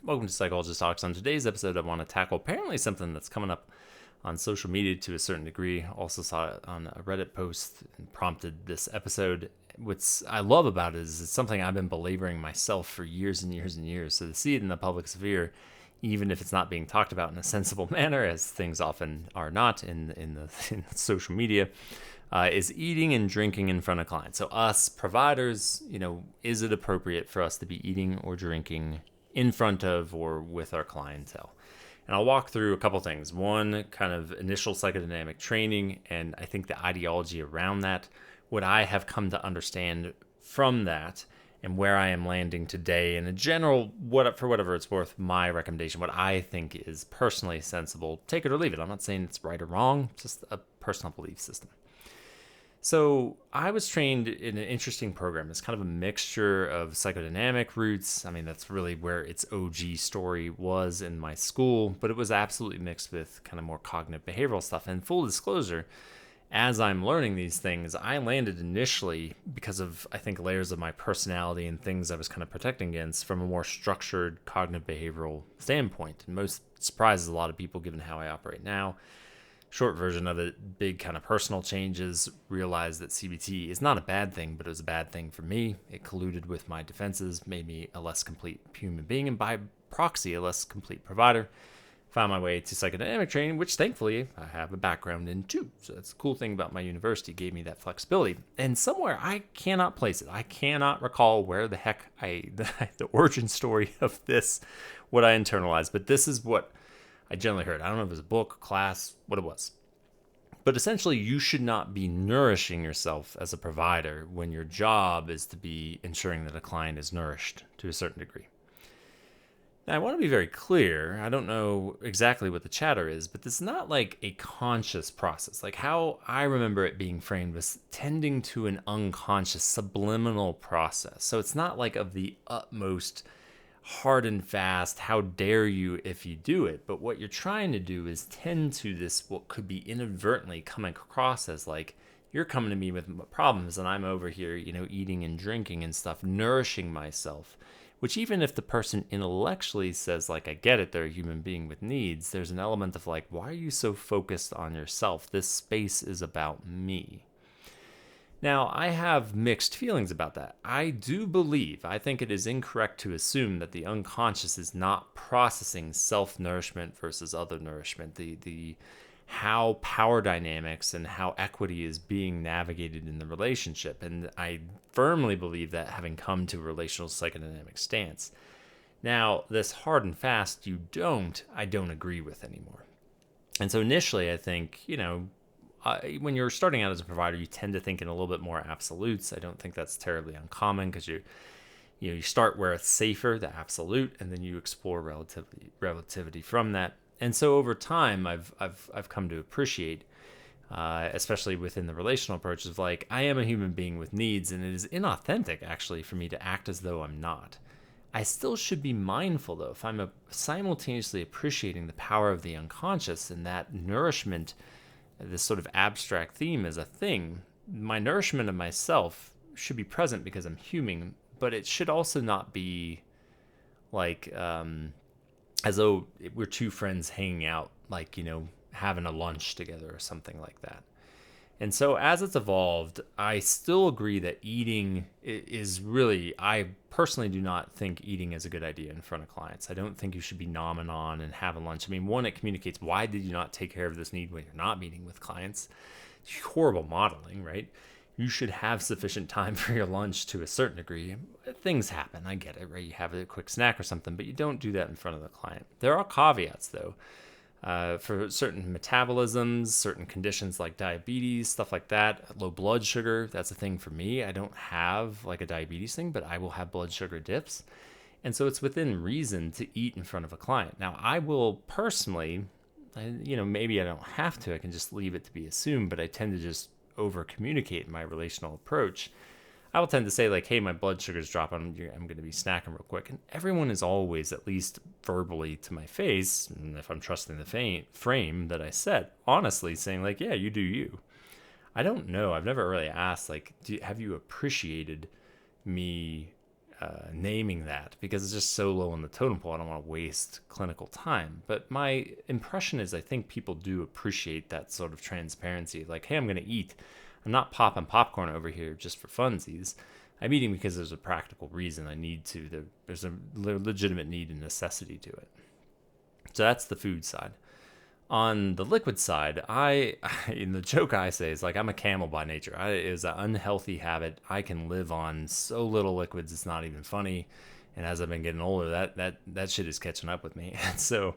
Welcome to Psychologist Talks. On today's episode, I want to tackle apparently something that's coming up on social media to a certain degree. Also saw it on a Reddit post and prompted this episode. What I love about it is it's something I've been belaboring myself for years and years and years. So to see it in the public sphere, even if it's not being talked about in a sensible manner, as things often are not in social media, is eating and drinking in front of clients. So us providers, is it appropriate for us to be eating or drinking in front of or with our clientele? And I'll walk through a couple things. One, kind of initial psychodynamic training, and I think the ideology around that, what I have come to understand from that, and where I am landing today. And in general, for whatever it's worth, my recommendation, what I think is personally sensible, take it or leave it. I'm not saying it's right or wrong, it's just a personal belief system. So I was trained in an interesting program. It's kind of a mixture of psychodynamic roots. I mean, that's really where its OG story was in my school, but it was absolutely mixed with kind of more cognitive behavioral stuff. And full disclosure, as I'm learning these things, I landed initially because of, I think, layers of my personality and things I was kind of protecting against from a more structured cognitive behavioral standpoint. And most surprises a lot of people given how I operate now. Short version of it, big kind of personal changes, realized that CBT is not a bad thing, but it was a bad thing for me. It colluded with my defenses, made me a less complete human being, and by proxy, a less complete provider. Found my way to psychodynamic training, which thankfully I have a background in too. So that's the cool thing about my university, gave me that flexibility. And somewhere I cannot place it. I cannot recall where the heck the origin story of this, what I internalized, but this is what I generally heard. I don't know if it was a book, class, what it was. But essentially, you should not be nourishing yourself as a provider when your job is to be ensuring that a client is nourished to a certain degree. Now, I want to be very clear. I don't know exactly what the chatter is, but it's not like a conscious process. Like how I remember it being framed was tending to an unconscious subliminal process. So it's not like of the utmost hard and fast, how dare you if you do it. But what you're trying to do is tend to this, what could be inadvertently coming across as like, you're coming to me with problems and I'm over here, eating and drinking and stuff, nourishing myself. Which even if the person intellectually says like, I get it, they're a human being with needs, there's an element of like, why are you so focused on yourself? This space is about me. Now, I have mixed feelings about that. I think it is incorrect to assume that the unconscious is not processing self-nourishment versus other nourishment, the how power dynamics and how equity is being navigated in the relationship. And I firmly believe that, having come to a relational psychodynamic stance. Now, this hard and fast I don't agree with anymore. And so initially, I think, when you're starting out as a provider, you tend to think in a little bit more absolutes. I don't think that's terribly uncommon because you start where it's safer, the absolute, and then you explore relativity from that. And so over time, I've come to appreciate, especially within the relational approach, of like, I am a human being with needs, and it is inauthentic actually for me to act as though I'm not. I still should be mindful though, if I'm simultaneously appreciating the power of the unconscious and that nourishment, this sort of abstract theme as a thing, my nourishment of myself should be present because I'm human, but it should also not be like as though we're two friends hanging out, like, having a lunch together or something like that. And so as it's evolved, I still agree that eating is really, I personally do not think eating is a good idea in front of clients. I don't think you should be nomming on and having lunch. I mean, one, it communicates, why did you not take care of this need when you're not meeting with clients? It's horrible modeling, right? You should have sufficient time for your lunch to a certain degree. Things happen, I get it, right? You have a quick snack or something, but you don't do that in front of the client. There are caveats, though. For certain metabolisms, certain conditions like diabetes, stuff like that, low blood sugar, that's a thing for me. I don't have like a diabetes thing, but I will have blood sugar dips. And so it's within reason to eat in front of a client. Now, I will personally, maybe I don't have to, I can just leave it to be assumed, but I tend to just over communicate in my relational approach. I will tend to say like, hey, my blood sugar's dropping, I'm going to be snacking real quick. And everyone is always, at least verbally to my face, and if I'm trusting the frame that I set, honestly saying like, yeah, you do you. I don't know. I've never really asked, like, have you appreciated me naming that because it's just so low on the totem pole. I don't want to waste clinical time. But my impression is I think people do appreciate that sort of transparency. Like, hey, I'm going to eat. I'm not popping popcorn over here just for funsies. I'm eating because there's a practical reason I need to. There's a legitimate need and necessity to it. So that's the food side. On the liquid side, in the joke I say is like I'm a camel by nature. It is an unhealthy habit. I can live on so little liquids, it's not even funny. And as I've been getting older, that shit is catching up with me. And so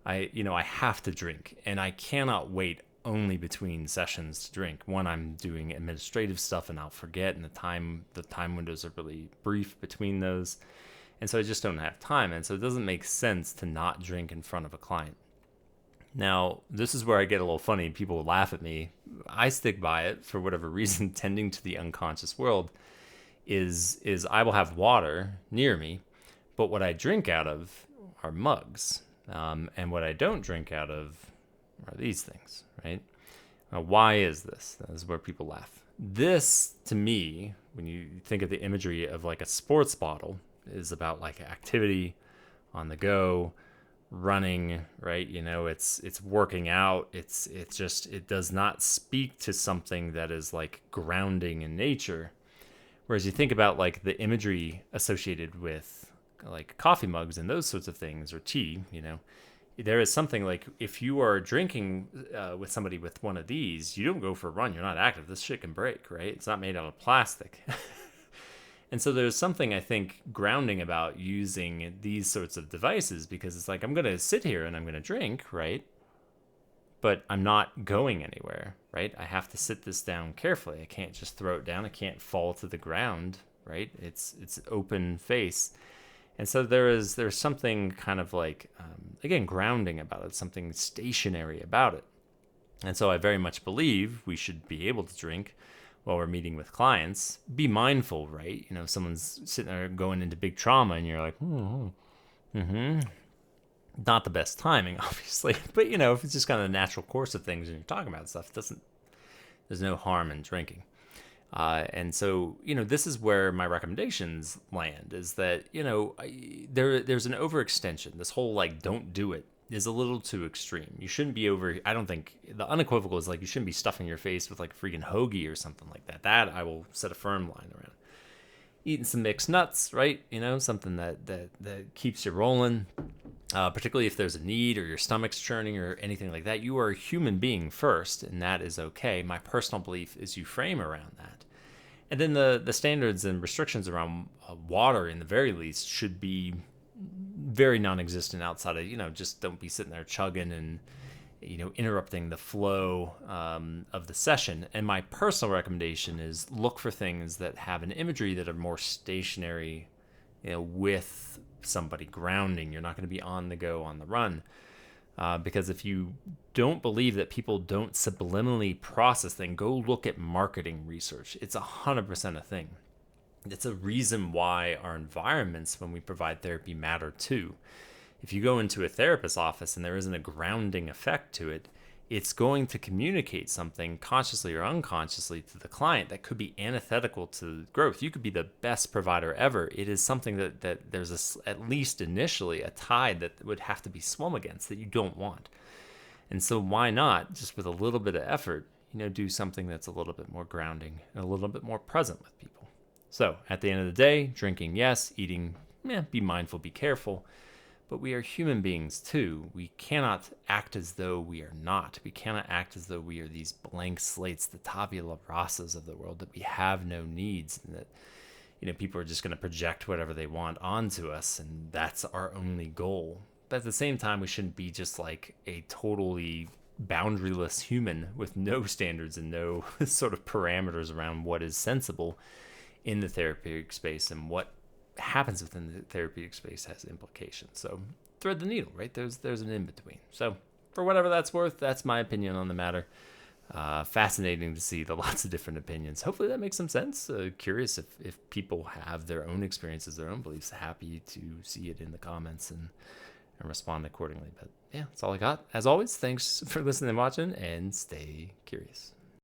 I have to drink, and I cannot wait only between sessions to drink. One, I'm doing administrative stuff and I'll forget, and the time windows are really brief between those. And so I just don't have time. And so it doesn't make sense to not drink in front of a client. Now, this is where I get a little funny. People laugh at me. I stick by it for whatever reason. Tending to the unconscious world is I will have water near me, but what I drink out of are mugs. And what I don't drink out of are these things, right? Now, why is this? This is where people laugh. This, to me, when you think of the imagery of like a sports bottle, is about like activity on the go, running, right? It's working out. It does not speak to something that is like grounding in nature. Whereas you think about like the imagery associated with like coffee mugs and those sorts of things, or tea, there is something like if you are drinking with somebody with one of these, you don't go for a run. You're not active. This shit can break, right? It's not made out of plastic. And so there's something, I think, grounding about using these sorts of devices, because it's like, I'm going to sit here and I'm going to drink, right? But I'm not going anywhere, right? I have to sit this down carefully. I can't just throw it down. I can't fall to the ground, right? It's open face. And so there's something kind of like, again, grounding about it, something stationary about it. And so I very much believe we should be able to drink while we're meeting with clients. Be mindful, right? Someone's sitting there going into big trauma and you're like, not the best timing, obviously. But, if it's just kind of the natural course of things and you're talking about stuff, there's no harm in drinking. And so, this is where my recommendations land, is that, there's an overextension. This whole like, don't do it is a little too extreme. You shouldn't be I don't think the unequivocal is like, you shouldn't be stuffing your face with like a freaking hoagie or something like that. That I will set a firm line around. Eating some mixed nuts, right? Something that keeps you rolling. Particularly if there's a need or your stomach's churning or anything like that. You are a human being first, and that is okay. My personal belief is you frame around that. And then the standards and restrictions around water, in the very least, should be very non-existent outside of, just don't be sitting there chugging and, interrupting the flow of the session. And my personal recommendation is look for things that have an imagery that are more stationary, with somebody grounding. You're not going to be on the go, on the run. Because if you don't believe that people don't subliminally process things, go look at marketing research. It's 100% a thing. It's a reason why our environments, when we provide therapy, matter too. If you go into a therapist's office and there isn't a grounding effect to it, it's going to communicate something consciously or unconsciously to the client that could be antithetical to growth. You could be the best provider ever. It is something that there's at least initially a tide that would have to be swum against that you don't want. And so why not, just with a little bit of effort, do something that's a little bit more grounding and a little bit more present with people. So at the end of the day, drinking, yes. Eating, be mindful, be careful. But we are human beings too. We cannot act as though we are not. We cannot act as though we are these blank slates, the tabula rasas of the world, that we have no needs, and that people are just going to project whatever they want onto us, and that's our only goal. But at the same time, we shouldn't be just like a totally boundaryless human with no standards and no sort of parameters around what is sensible in the therapeutic space, and what happens within the therapeutic space has implications. So thread the needle, right? There's an in-between. So for whatever that's worth, that's my opinion on the matter. Fascinating to see the lots of different opinions. Hopefully that makes some sense. Curious if people have their own experiences, their own beliefs. Happy to see it in the comments and respond accordingly. But yeah, that's all I got. As always, thanks for listening and watching, and stay curious.